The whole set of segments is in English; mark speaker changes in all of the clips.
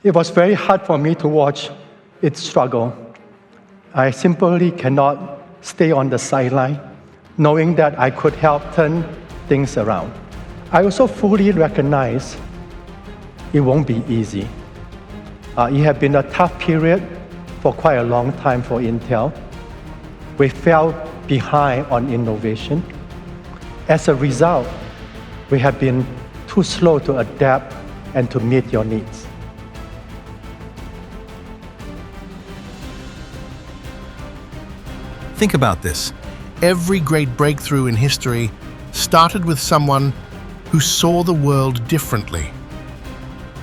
Speaker 1: It was very hard for me to watch it struggle. I simply cannot stay on the sideline, knowing that I could help turn things around. I also fully recognize it won't be easy. It has been a tough period for quite a long time for Intel. We fell behind on innovation. As a result, we have been too slow to adapt and to meet your needs.
Speaker 2: Think about this. Every great breakthrough in history started with someone who saw the world differently.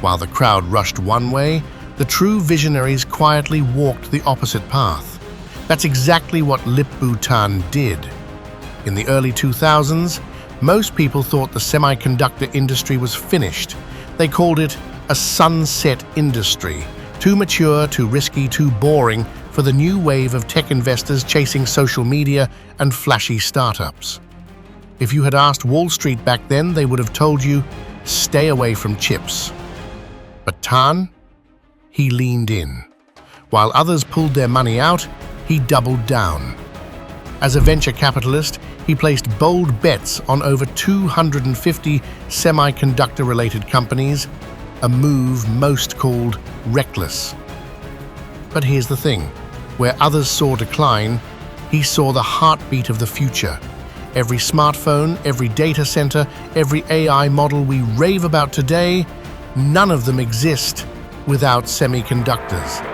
Speaker 2: While the crowd rushed one way, the true visionaries quietly walked the opposite path. That's exactly what Lipbutan did. In the early 2000s, most people thought the semiconductor industry was finished. They called it a sunset industry, too mature, too risky, too boring for the new wave of tech investors chasing social media and flashy startups. If you had asked Wall Street back then, they would have told you, stay away from chips. But Tan, he leaned in. While others pulled their money out, he doubled down. As a venture capitalist, he placed bold bets on over 250 semiconductor-related companies, a move most called reckless. But here's the thing. Where others saw decline, he saw the heartbeat of the future. Every smartphone, every data center, every AI model we rave about today, none of them exist without semiconductors.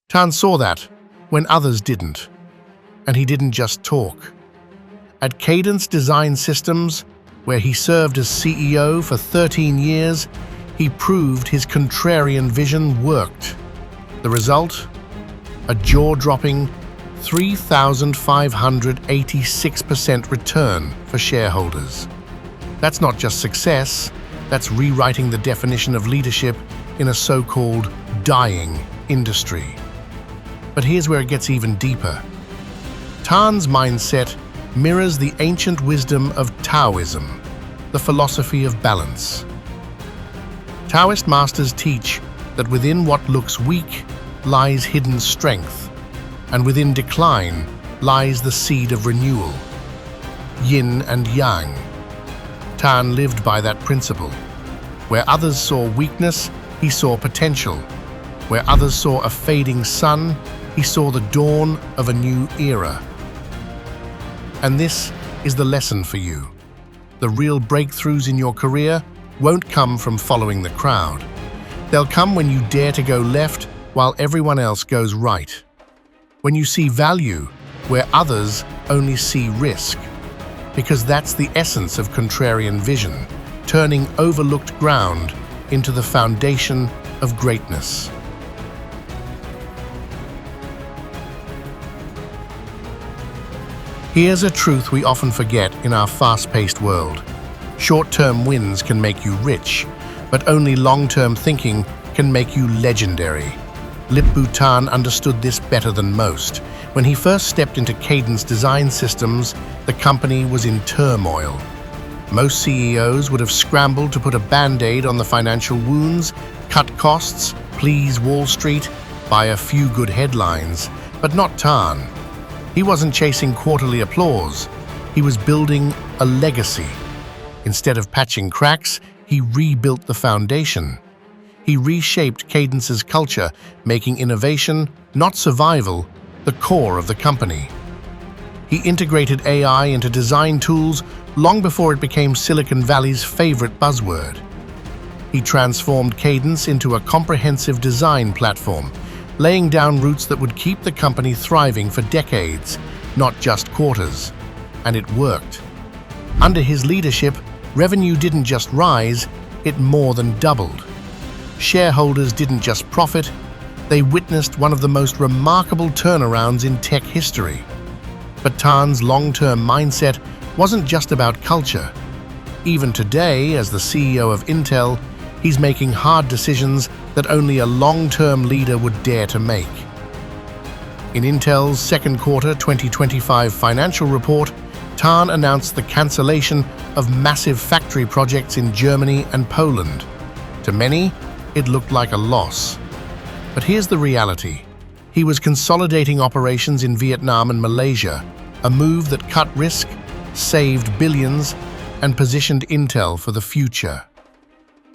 Speaker 2: Tan saw that when others didn't. And he didn't just talk. At Cadence Design Systems, where he served as CEO for 13 years, he proved his contrarian vision worked. The result? A jaw-dropping 3,586% return for shareholders. That's not just success, that's rewriting the definition of leadership in a so-called dying industry. But here's where it gets even deeper. Tan's mindset mirrors the ancient wisdom of Taoism, the philosophy of balance. Taoist masters teach that within what looks weak lies hidden strength, and within decline lies the seed of renewal. Yin and Yang. Tan lived by that principle. Where others saw weakness, he saw potential. Where others saw a fading sun, he saw the dawn of a new era. And this is the lesson for you. The real breakthroughs in your career won't come from following the crowd. They'll come when you dare to go left while everyone else goes right. When you see value where others only see risk. Because that's the essence of contrarian vision, turning overlooked ground into the foundation of greatness. Here's a truth we often forget in our fast-paced world. Short-term wins can make you rich, but only long-term thinking can make you legendary. Lipbutan understood this better than most. When he first stepped into Cadence Design Systems, the company was in turmoil. Most CEOs would have scrambled to put a band-aid on the financial wounds, cut costs, please Wall Street, buy a few good headlines, but not Tan. He wasn't chasing quarterly applause. He was building a legacy. Instead of patching cracks, he rebuilt the foundation. He reshaped Cadence's culture, making innovation, not survival, the core of the company. He integrated AI into design tools long before it became Silicon Valley's favorite buzzword. He transformed Cadence into a comprehensive design platform, laying down roots that would keep the company thriving for decades, not just quarters. And it worked. Under his leadership, revenue didn't just rise, it more than doubled. Shareholders didn't just profit, they witnessed one of the most remarkable turnarounds in tech history. But Tan's long-term mindset wasn't just about culture. Even today, as the CEO of Intel, he's making hard decisions that only a long-term leader would dare to make. In Intel's second quarter 2025 financial report, Tan announced the cancellation of massive factory projects in Germany and Poland. To many, it looked like a loss. But here's the reality. He was consolidating operations in Vietnam and Malaysia, a move that cut risk, saved billions, and positioned Intel for the future.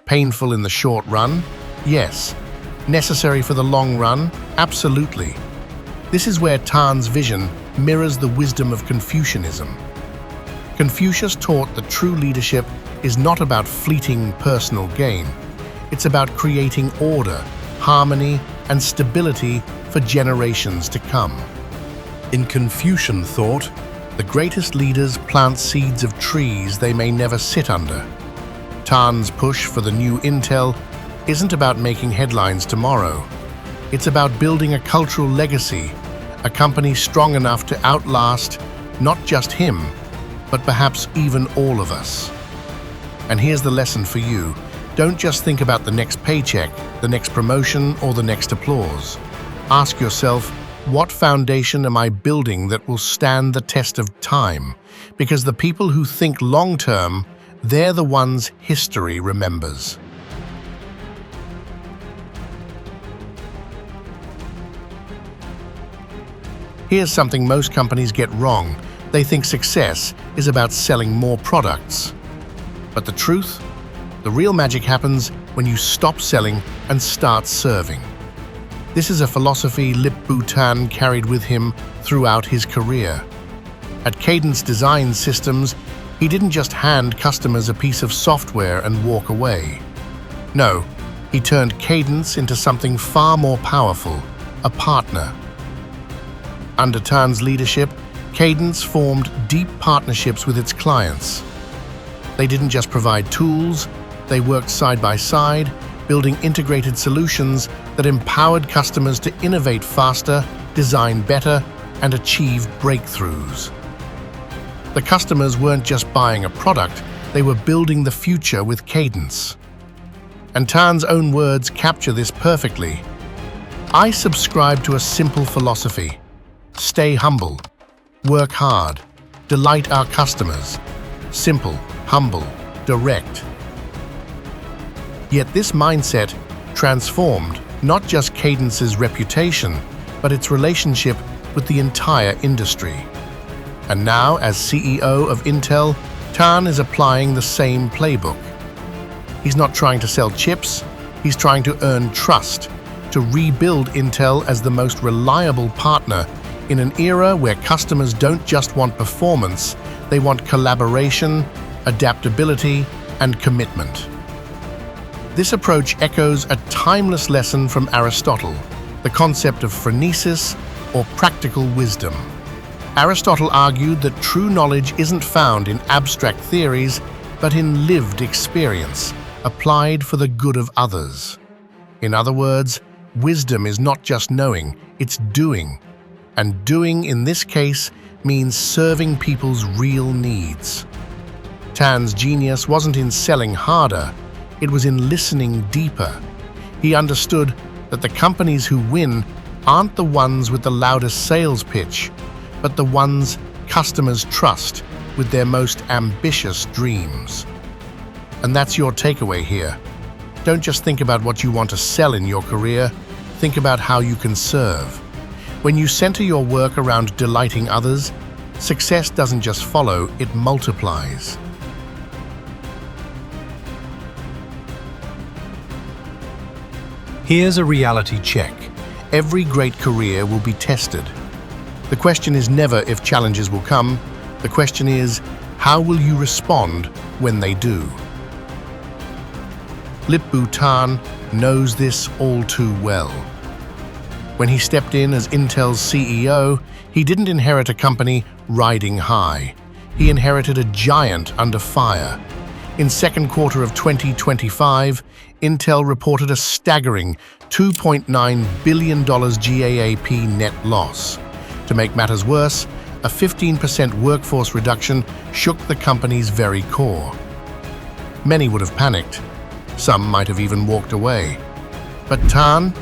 Speaker 2: Painful in the short run? Yes. Necessary for the long run? Absolutely. This is where Tan's vision mirrors the wisdom of Confucianism. Confucius taught that true leadership is not about fleeting personal gain. It's about creating order, harmony, and stability for generations to come. In Confucian thought, the greatest leaders plant seeds of trees they may never sit under. Tan's push for the new Intel isn't about making headlines tomorrow. It's about building a cultural legacy, a company strong enough to outlast not just him, but perhaps even all of us. And here's the lesson for you. Don't just think about the next paycheck, the next promotion, or the next applause. Ask yourself, what foundation am I building that will stand the test of time? Because the people who think long-term, they're the ones history remembers. Here's something most companies get wrong. They think success is about selling more products. But the truth? The real magic happens when you stop selling and start serving. This is a philosophy Lipbutan carried with him throughout his career. At Cadence Design Systems, he didn't just hand customers a piece of software and walk away. No, he turned Cadence into something far more powerful, a partner. Under Tan's leadership, Cadence formed deep partnerships with its clients. They didn't just provide tools, they worked side by side, building integrated solutions that empowered customers to innovate faster, design better, and achieve breakthroughs. The customers weren't just buying a product, they were building the future with Cadence. And Tan's own words capture this perfectly. I subscribe to a simple philosophy. Stay humble, work hard, delight our customers. Simple, humble, direct. Yet this mindset transformed not just Cadence's reputation, but its relationship with the entire industry. And now, as CEO of Intel, Tan is applying the same playbook. He's not trying to sell chips, he's trying to earn trust, to rebuild Intel as the most reliable partner in an era where customers don't just want performance, they want collaboration, adaptability, and commitment. This approach echoes a timeless lesson from Aristotle, the concept of phronesis, or practical wisdom. Aristotle argued that true knowledge isn't found in abstract theories, but in lived experience, applied for the good of others. In other words, wisdom is not just knowing, it's doing. And doing, in this case, means serving people's real needs. Tan's genius wasn't in selling harder, it was in listening deeper. He understood that the companies who win aren't the ones with the loudest sales pitch, but the ones customers trust with their most ambitious dreams. And that's your takeaway here. Don't just think about what you want to sell in your career, think about how you can serve. When you center your work around delighting others, success doesn't just follow, it multiplies. Here's a reality check. Every great career will be tested. The question is never if challenges will come. The question is, how will you respond when they do? Lipbutan knows this all too well. When he stepped in as Intel's CEO, he didn't inherit a company riding high. He inherited a giant under fire. In second quarter of 2025, Intel reported a staggering $2.9 billion GAAP net loss. To make matters worse, a 15% workforce reduction shook the company's very core. Many would have panicked. Some might have even walked away. But Tan,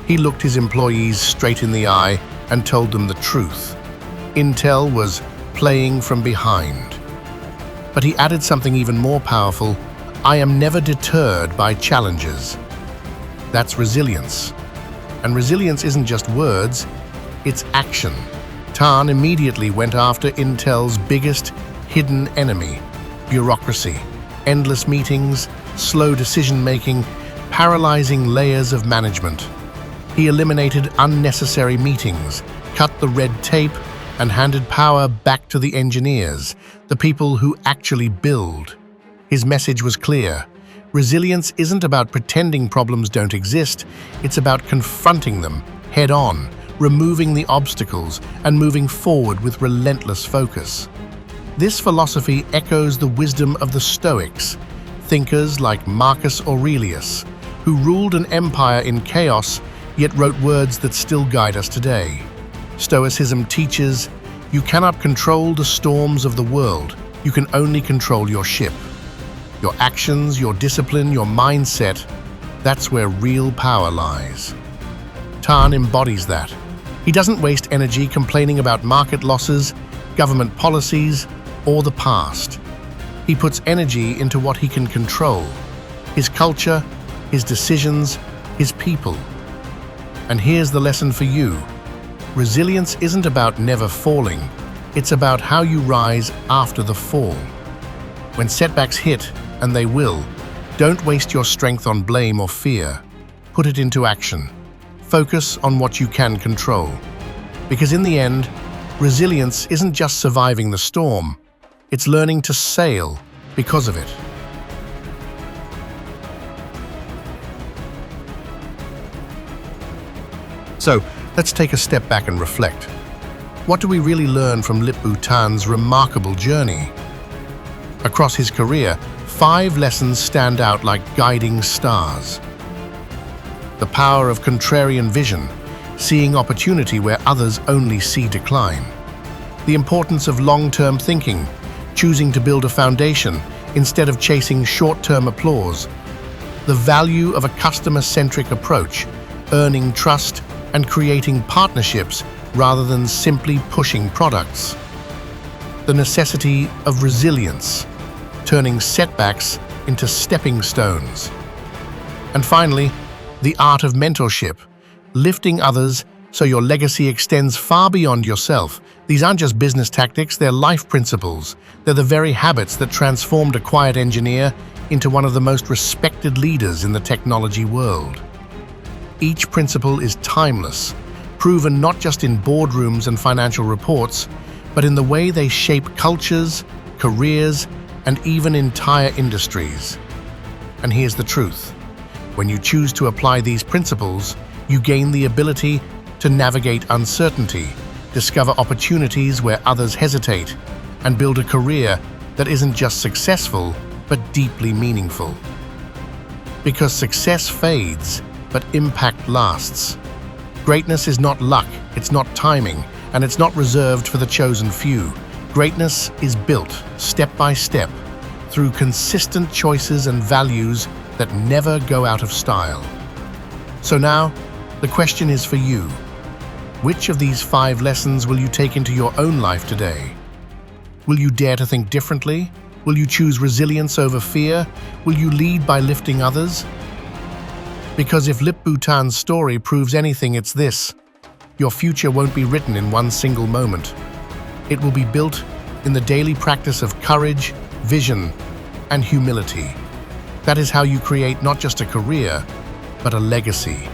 Speaker 2: he looked his employees straight in the eye and told them the truth. Intel was playing from behind. But he added something even more powerful. I am never deterred by challenges. That's resilience. And resilience isn't just words, it's action. Tan immediately went after Intel's biggest hidden enemy, bureaucracy. Endless meetings, slow decision-making, paralyzing layers of management. He eliminated unnecessary meetings, cut the red tape, and handed power back to the engineers, the people who actually build. His message was clear. Resilience isn't about pretending problems don't exist, it's about confronting them head-on, removing the obstacles, and moving forward with relentless focus. This philosophy echoes the wisdom of the Stoics, thinkers like Marcus Aurelius, who ruled an empire in chaos, yet wrote words that still guide us today. Stoicism teaches, you cannot control the storms of the world, you can only control your ship. Your actions, your discipline, your mindset, that's where real power lies. Tan embodies that. He doesn't waste energy complaining about market losses, government policies, or the past. He puts energy into what he can control, his culture, his decisions, his people. And here's the lesson for you. Resilience isn't about never falling, it's about how you rise after the fall. When setbacks hit, and they will, don't waste your strength on blame or fear. Put it into action. Focus on what you can control. Because in the end, resilience isn't just surviving the storm, it's learning to sail because of it. So, let's take a step back and reflect. What do we really learn from Lipbutan's remarkable journey? Across his career, 5 lessons stand out like guiding stars. The power of contrarian vision, seeing opportunity where others only see decline. The importance of long-term thinking, choosing to build a foundation instead of chasing short-term applause. The value of a customer-centric approach, earning trust and creating partnerships rather than simply pushing products. The necessity of resilience, turning setbacks into stepping stones. And finally, the art of mentorship, lifting others so your legacy extends far beyond yourself. These aren't just business tactics, they're life principles. They're the very habits that transformed a quiet engineer into one of the most respected leaders in the technology world. Each principle is timeless, proven not just in boardrooms and financial reports, but in the way they shape cultures, careers, and even entire industries. And here's the truth. When you choose to apply these principles, you gain the ability to navigate uncertainty, discover opportunities where others hesitate, and build a career that isn't just successful, but deeply meaningful. Because success fades, but impact lasts. Greatness is not luck, it's not timing, and it's not reserved for the chosen few. Greatness is built, step by step, through consistent choices and values that never go out of style. So now, the question is for you. Which of these 5 lessons will you take into your own life today? Will you dare to think differently? Will you choose resilience over fear? Will you lead by lifting others? Because if Lipbutan's story proves anything, it's this. Your future won't be written in one single moment. It will be built in the daily practice of courage, vision, and humility. That is how you create not just a career, but a legacy.